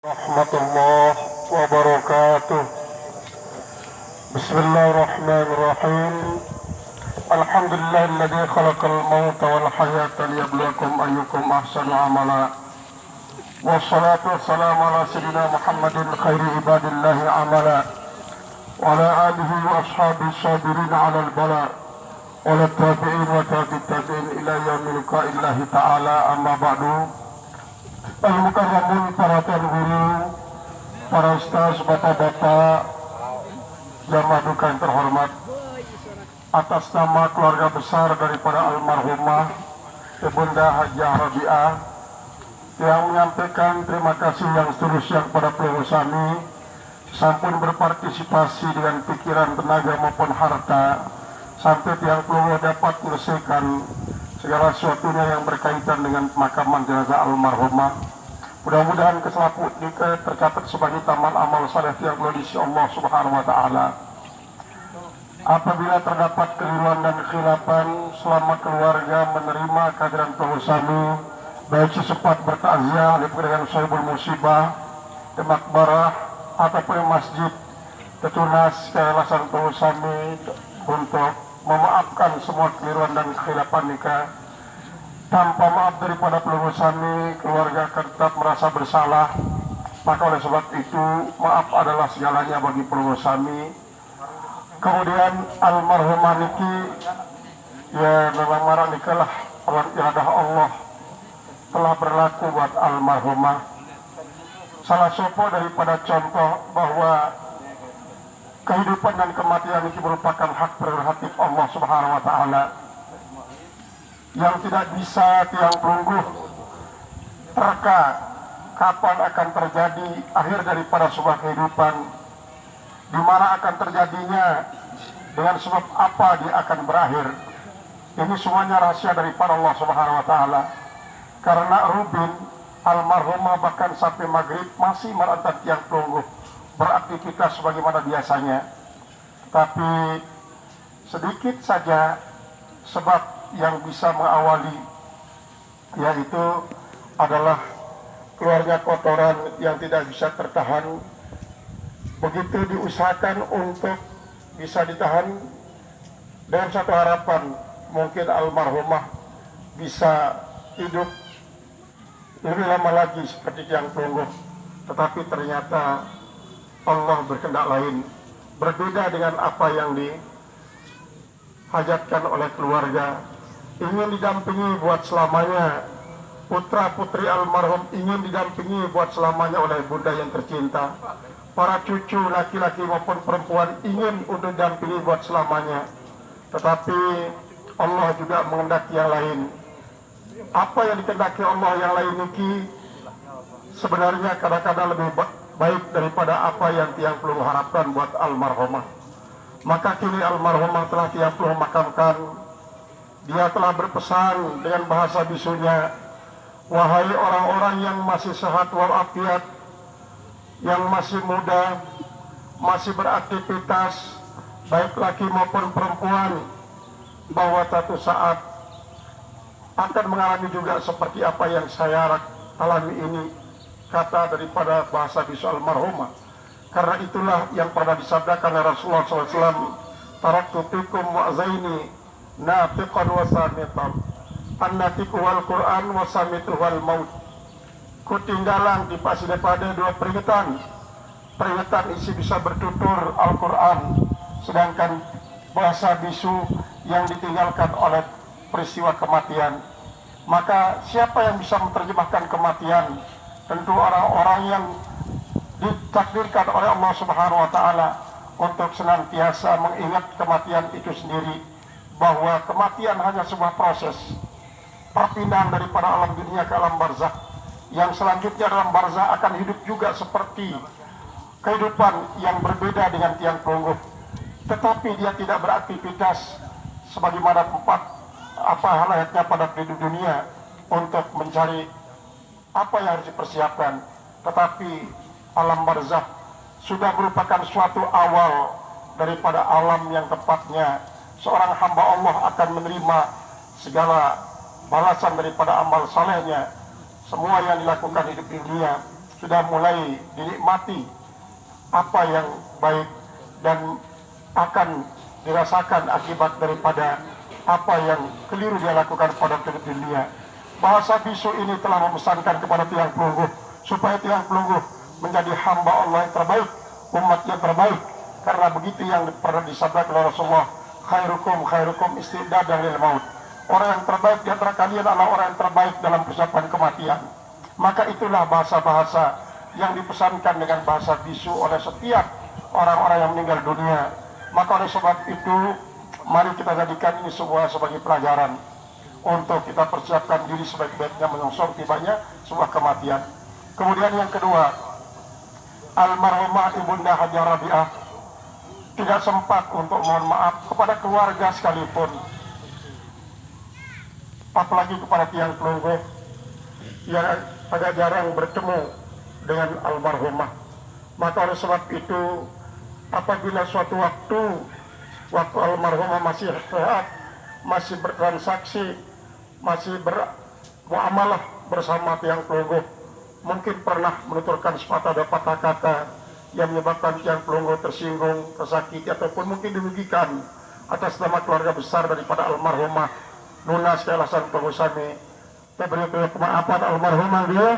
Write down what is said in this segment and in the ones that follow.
Rahmatullah wabarakatuh. Bismillahirrahmanirrahim. Alhamdulillahilladzi khalaqal mauta wal hayata liyabluwakum ayyukum ahsanu amala. Wassalatu wassalamu ala sayyidina Muhammadin khairi ibadillahi amala wa ala alihi wa ashabihi sabirin ala al-bala wa ala tabi'in wa tabi'in ila yaumil liqa'illahi ta'ala, amma ba'du. Al-Mukarramun, para tuan guru, para ustaz, bapak-bapak, jamaah duka yang terhormat, atas nama keluarga besar daripada almarhumah Ibunda Hajah Rabi'ah yang menyampaikan terima kasih yang seterusnya kepada Peluru Sami, sampun berpartisipasi dengan pikiran, tenaga maupun harta sampai tiang Peluru dapat menyelesaikan segala sesuatunya yang berkaitan dengan pemakaman jenazah almarhumah. Mudah-mudahan keselaput juga tercatat sebagai taman amal saleh yang mulia di sisi Allah Subhanahu wa taala. Apabila terdapat keliruan dan khilafan selama keluarga menerima kehadiran Peluru Sami, baik sesempat bertakziah dengan sahibul musibah di makbarah ataupun di masjid, ketunas keikhlasan Peluru Sami untuk memaafkan semua keliruan dan khilafan nikah. Tanpa maaf daripada Peluru Sami, keluarga akan tetap merasa bersalah. Maka oleh sebab itu, maaf adalah segalanya bagi Peluru Sami. Kemudian almarhumah niki, ya memang marah nikalah iradah Allah telah berlaku buat almarhumah. Salah satu daripada contoh bahwa kehidupan dan kematian ini merupakan hak prerogatif Allah Subhanahu wa taala yang tidak bisa tiang pelungguh terka kapan akan terjadi akhir daripada sebuah kehidupan, di mana akan terjadinya, dengan sebab apa dia akan berakhir. Ini semuanya rahasia daripada Allah Subhanahu wa taala. Karena Rubin almarhumah bahkan sampai maghrib masih merantau tiang pelungguh, beraktivitas sebagaimana biasanya. Tapi sedikit saja sebab yang bisa mengawali, yaitu adalah keluarga kotoran yang tidak bisa tertahan. Begitu diusahakan untuk bisa ditahan dengan satu harapan, mungkin almarhumah bisa hidup lebih lama lagi seperti yang pelungguh. Tetapi ternyata Allah berkehendak lain, berbeda dengan apa yang dihajatkan oleh keluarga. Ingin didampingi buat selamanya, putra putri almarhum ingin didampingi buat selamanya oleh bunda yang tercinta. Para cucu laki-laki maupun perempuan ingin untuk didampingi buat selamanya. Tetapi Allah juga menghendaki yang lain. Apa yang dikehendaki Allah yang lain niki sebenarnya kadang-kadang lebih baik daripada apa yang tiang peluru harapkan buat almarhumah. Maka kini almarhumah telah tiang peluru makamkan. Dia telah berpesan dengan bahasa bisunya, wahai orang-orang yang masih sehat walafiat, yang masih muda, masih beraktivitas, baik laki maupun perempuan, bahwa satu saat akan mengalami juga seperti apa yang saya alami ini. Kata daripada bahasa bisu almarhumah. Karena itulah yang pernah disabdakan oleh Rasulullah SAW, taraktu fikum wa'zaini natiqan wa samitan, an-natiqu wal Qur'an wa samitu wal maut. Kutinggalan di pasi daripada dua peringatan isi bisa bertutur Al-Quran, sedangkan bahasa bisu yang ditinggalkan oleh peristiwa kematian. Maka siapa yang bisa menerjemahkan kematian? Tentu orang-orang yang ditakdirkan oleh Allah Subhanahu wa taala untuk senantiasa mengingat kematian itu sendiri, bahwa kematian hanya sebuah proses perpindahan daripada alam dunia ke alam barzakh, yang selanjutnya dalam barzakh akan hidup juga seperti kehidupan yang berbeda dengan tiang pelungguh, tetapi dia tidak beraktivitas sebagaimana tempat apa halayaknya pada hidup dunia untuk mencari apa yang harus dipersiapkan. Tetapi alam barzakh sudah merupakan suatu awal daripada alam yang tepatnya seorang hamba Allah akan menerima segala balasan daripada amal salehnya, semua yang dilakukan hidup di dunia. sudah mulai dinikmati apa yang baik dan akan dirasakan akibat daripada apa yang keliru dia lakukan pada dunia. Bahasa bisu ini telah memesankan kepada tiang pelungguh supaya tiang pelungguh menjadi hamba Allah yang terbaik, umat yang terbaik, karena begitu yang pernah disabdakan oleh Rasulullah, khairukum istidadan lil maut. Orang yang terbaik di antara kalian adalah orang yang terbaik dalam persiapan kematian. Maka itulah bahasa-bahasa yang dipesankan dengan bahasa bisu oleh setiap orang-orang yang meninggal dunia. Maka oleh sebab itu, mari kita jadikan ini sebagai pelajaran untuk kita persiapkan diri sebaik-baiknya menyongsong tibanya sebuah kematian. Kemudian yang kedua, almarhumah Ibunda Hajar Rabi'ah tidak sempat untuk mohon maaf kepada keluarga sekalipun, apalagi kepada tiang pelungguh yang agak jarang bertemu dengan almarhumah. Maka oleh sebab itu, apabila suatu waktu almarhumah masih sehat, masih bertransaksi, masih bermuamalah bersama tiang pelungguh, mungkin pernah menuturkan sepatah dua patah kata yang menyebabkan tiang pelungguh tersinggung, tersakiti, ataupun mungkin dirugikan atas nama keluarga besar daripada almarhumah Nuna Sekali Hasan Pengusami. Kita beri kemaafan almarhumah dia.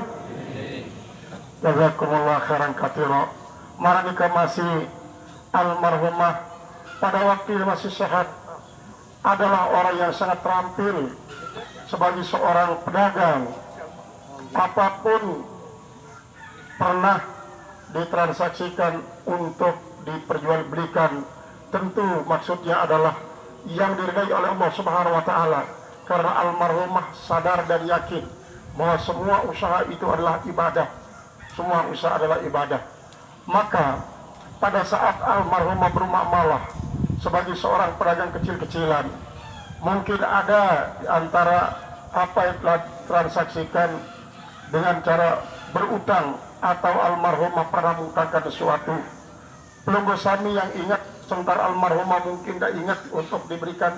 Jazakumullah khairan katsira. Mari masih almarhumah pada waktu masih sehat adalah orang yang sangat terampil sebagai seorang pedagang. Apapun pernah ditransaksikan untuk diperjualbelikan, tentu maksudnya adalah yang diridai oleh Allah Subhanahu wa taala, karena almarhumah sadar dan yakin bahwa semua usaha itu adalah ibadah. Semua usaha adalah ibadah. Maka pada saat almarhumah bermuamalah sebagai seorang pedagang kecil-kecilan, mungkin ada di antara apa yang telah transaksikan dengan cara berutang atau almarhumah pernah mengutangkan sesuatu. Pelungguh Sami yang ingat, sementara almarhumah mungkin tidak ingat untuk diberikan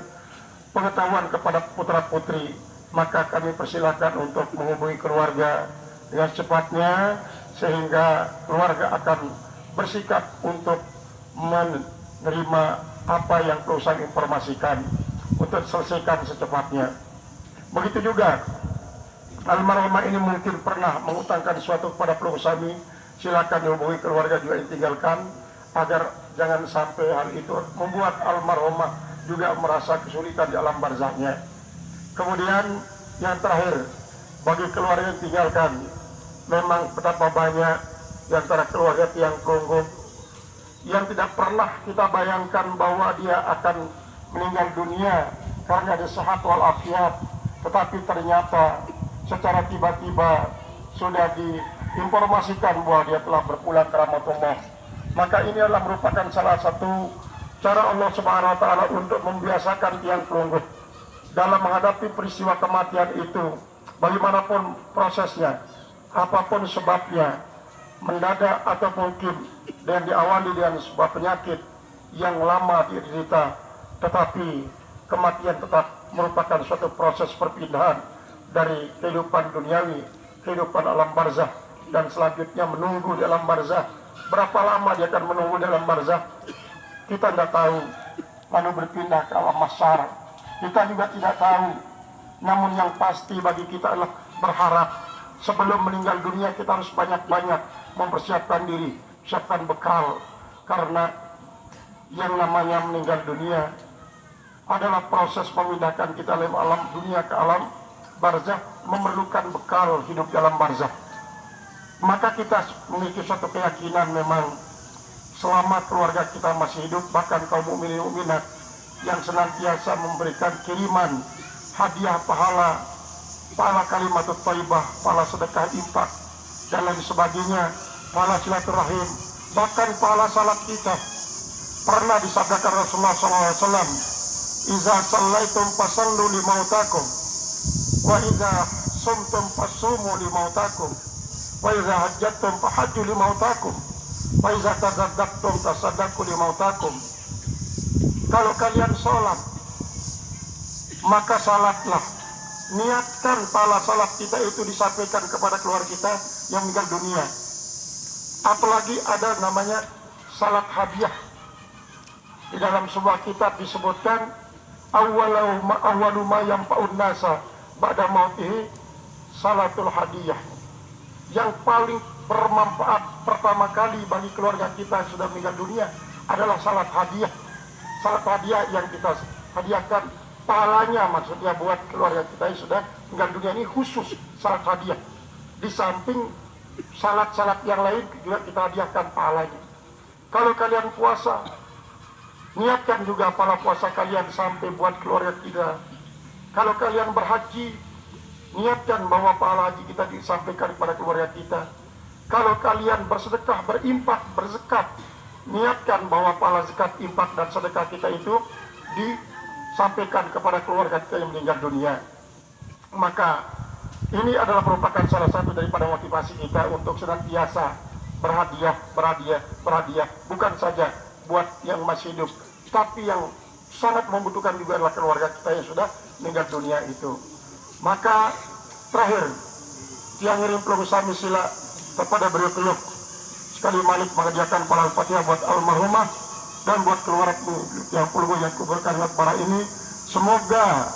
pengetahuan kepada putra-putri, maka kami persilakan untuk menghubungi keluarga dengan cepatnya, sehingga keluarga akan bersikap untuk menerima apa yang perusahaan informasikan untuk selesaikan secepatnya. Begitu juga almarhumah ini mungkin pernah mengutangkan sesuatu kepada pelungguh Sami, silakan dihubungi keluarga juga ditinggalkan, agar jangan sampai hal itu membuat almarhumah juga merasa kesulitan di alam barzahnya. Kemudian yang terakhir, bagi keluarga yang tinggalkan, memang betapa banyak di antara keluarga tiang pelungguh yang tidak pernah kita bayangkan bahwa dia akan meninggal dunia karena ada sehat walafiat, tetapi ternyata secara tiba-tiba sudah diinformasikan bahwa dia telah berpulang ke rahmatullah. Maka ini adalah merupakan salah satu cara Allah Subhanahu wa taala untuk membiasakan tiang pelungguh dalam menghadapi peristiwa kematian itu, bagaimanapun prosesnya, apapun sebabnya, mendadak atau mungkin dan diawali dengan sebuah penyakit yang lama diderita, tetapi kematian tetap merupakan suatu proses perpindahan dari kehidupan duniawi, kehidupan alam barzah, dan selanjutnya menunggu di alam barzah. Berapa lama dia akan menunggu dalam barzah, kita tidak tahu. Lalu berpindah ke alam mahsyar, kita juga tidak tahu. Namun yang pasti bagi kita adalah berharap sebelum meninggal dunia kita harus banyak-banyak mempersiapkan diri, siapkan bekal, karena yang namanya meninggal dunia adalah proses memindahkan kita dari alam dunia ke alam barzah, memerlukan bekal hidup dalam barzah. Maka kita memiliki suatu keyakinan, memang selama keluarga kita masih hidup, bahkan kaum mukminin mukminat yang senantiasa memberikan kiriman hadiah pahala kalimat thayyibah, pahala sedekah infak dan lain sebagainya, pahala silaturahim, bahkan pahala salat kita. Pernah disabdakan Rasulullah SAW, "Iza sallaitum fasallu li mautakum, wa iza sumtum fasumu li mautakum, wa iza hajjatum fahajju li mautakum, wa iza tasaddaqtum tasaddaqu li mautakum." Kalau kalian sholat, maka salatlah. Niatkan pahala salat kita itu disampaikan kepada keluarga kita yang meninggal dunia. Apalagi ada namanya salat hadiah. Di dalam sebuah kitab disebutkan awwalu ma yanfa'un nasa ba'da mautihi salatul hadiyah. Yang paling bermanfaat pertama kali bagi keluarga kita yang sudah meninggal dunia adalah salat hadiah. Salat hadiah yang kita hadiahkan pahalanya, maksudnya buat keluarga kita yang sudah meninggal dunia ini khusus salat hadiah. Di samping salat-salat yang lain juga kita hadiahkan pahalanya. Kalau kalian puasa, niatkan juga pahala puasa kalian sampai buat keluarga kita. Kalau kalian berhaji, niatkan bahwa pahala haji kita disampaikan kepada keluarga kita. Kalau kalian bersedekah, berimpak, berzakat, niatkan bahwa pahala zakat, impak, dan sedekah kita itu disampaikan kepada keluarga kita yang meninggal dunia. Maka ini adalah merupakan salah satu daripada motivasi kita untuk senantiasa berhadiah. Bukan saja buat yang masih hidup, tapi yang sangat membutuhkan juga adalah keluarga kita yang sudah meninggal dunia itu. Maka terakhir, yang ngirim peluru sami sila kepada beliau sekali Malik mengerjakan para al-fatihah buat almarhumah dan buat keluarga yang peluru yang kuburkan para ini. Semoga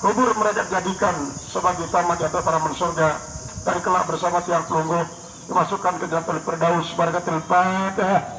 kubur mereka jadikan sebagai tamat di antara para surga dan kelak bersama tiang pelunggu dimasukkan ke dalam Firdaus. Barakatul Fatihah.